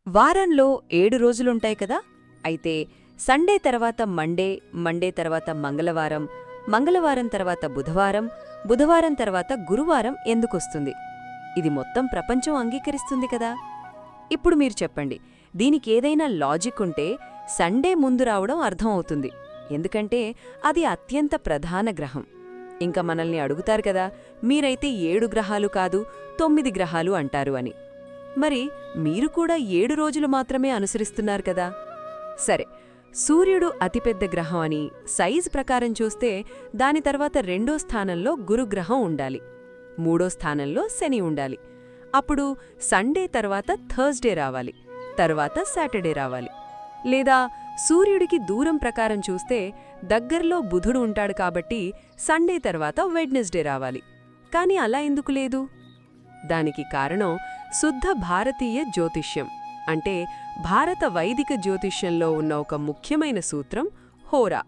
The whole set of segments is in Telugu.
వారంలో 7 రోజులుంటాయి కదా. అయితే సండే తర్వాత మండే, మండే తర్వాత మంగళవారం, మంగళవారం తర్వాత బుధవారం, బుధవారం తర్వాత గురువారం ఎందుకొస్తుంది? ఇది మొత్తం ప్రపంచం అంగీకరిస్తుంది కదా. ఇప్పుడు మీరు చెప్పండి, దీనికేదైనా లాజిక్ ఉంటే సండే ముందు రావడం అర్థం అవుతుంది. ఎందుకంటే అది అత్యంత ప్రధాన గ్రహం. ఇంకా మనల్ని అడుగుతారు కదా, మీరైతే 7 గ్రహాలు కాదు 9 గ్రహాలు అంటారు అని. మరి మీరు కూడా 7 రోజులు మాత్రమే అనుసరిస్తున్నారు కదా. సరే, సూర్యుడు అతిపెద్ద గ్రహం అని సైజ్ ప్రకారం చూస్తే దాని తర్వాత రెండో స్థానంలో గురుగ్రహం ఉండాలి, మూడో స్థానంలో శని ఉండాలి. అప్పుడు సండే తర్వాత థర్స్డే రావాలి, తర్వాత సాటర్డే రావాలి. లేదా సూర్యుడికి దూరం ప్రకారం చూస్తే దగ్గర్లో బుధుడు ఉంటాడు కాబట్టి సండే తర్వాత వెడ్నెస్డే రావాలి. కాని అలా ఎందుకు లేదు? దానికి కారణం శుద్ధ భారతీయ జ్యోతిష్యం, అంటే భారత వైదిక జ్యోతిష్యంలో ఉన్న ఒక ముఖ్యమైన సూత్రం హోరా.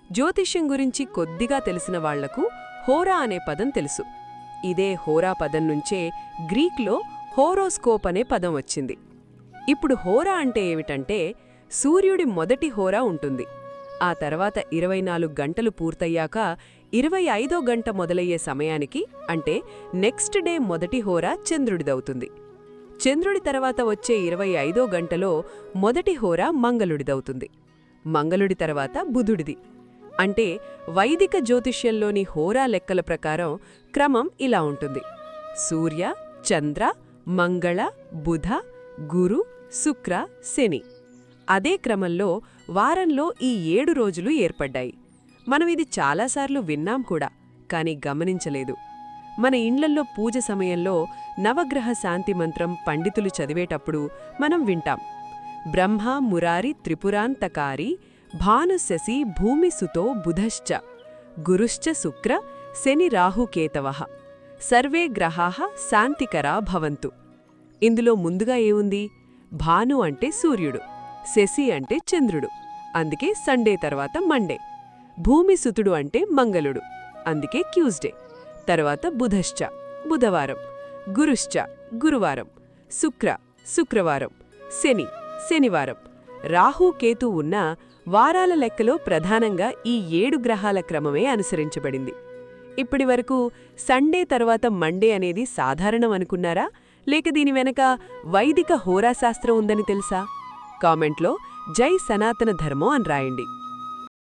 జ్యోతిష్యం గురించి కొద్దిగా తెలిసిన వాళ్లకు హోరా అనే పదం తెలుసు. ఇదే హోరా పదం నుంచే గ్రీక్లో హోరోస్కోప్ అనే పదం వచ్చింది. ఇప్పుడు హోరా అంటే ఏమిటంటే, సూర్యుడి మొదటి హోరా ఉంటుంది. ఆ తర్వాత 24 గంటలు పూర్తయ్యాక 25వ గంట మొదలయ్యే సమయానికి, అంటే నెక్స్ట్ డే మొదటి హోరా చంద్రుడిదవుతుంది. చంద్రుడి తర్వాత వచ్చే 25వ గంటలో మొదటి హోరా మంగళుడిదవుతుంది. మంగళుడి తర్వాత బుధుడిది. అంటే వైదిక జ్యోతిష్యంలోని హోరా లెక్కల ప్రకారం క్రమం ఇలా ఉంటుంది: సూర్య, చంద్ర, మంగళ, బుధ, గురు, శుక్ర, శని. అదే క్రమంలో వారంలో ఈ 7 రోజులు ఏర్పడ్డాయి. మనమిది చాలాసార్లు విన్నాం కూడా, కాని గమనించలేదు. మన ఇండ్లల్లో పూజ సమయంలో నవగ్రహ శాంతి మంత్రం పండితులు చదివేటప్పుడు మనం వింటాం: బ్రహ్మ మురారి త్రిపురాంతకారి భానుశశి భూమిసుతో బుధశ్చ గురుశ్చ శుక్ర శని రాహుకేతవః సర్వే గ్రహాః శాంతికరా భవంతు. ఇందులో ముందుగా ఏముంది? భాను అంటే సూర్యుడు, శశి అంటే చంద్రుడు, అందుకే సండే తర్వాత మండే. భూమిసుతుడు అంటే మంగళుడు, అందుకే ట్యూస్డే. తర్వాత బుధశ్చ బుధవారం, గురుశ్చ గురువారం, శుక్ర శుక్రవారం, శని శనివారం. రాహుకేతు ఉన్న వారాల లెక్కలో ప్రధానంగా ఈ 7 గ్రహాల క్రమమే అనుసరించబడింది. ఇప్పటివరకు సండే తర్వాత మండే అనేది సాధారణం అనుకున్నారా, లేక దీని వెనక వైదిక హోరాశాస్త్రం ఉందని తెలుసా? కామెంట్లో జై సనాతన ధర్మం అని రాయండి.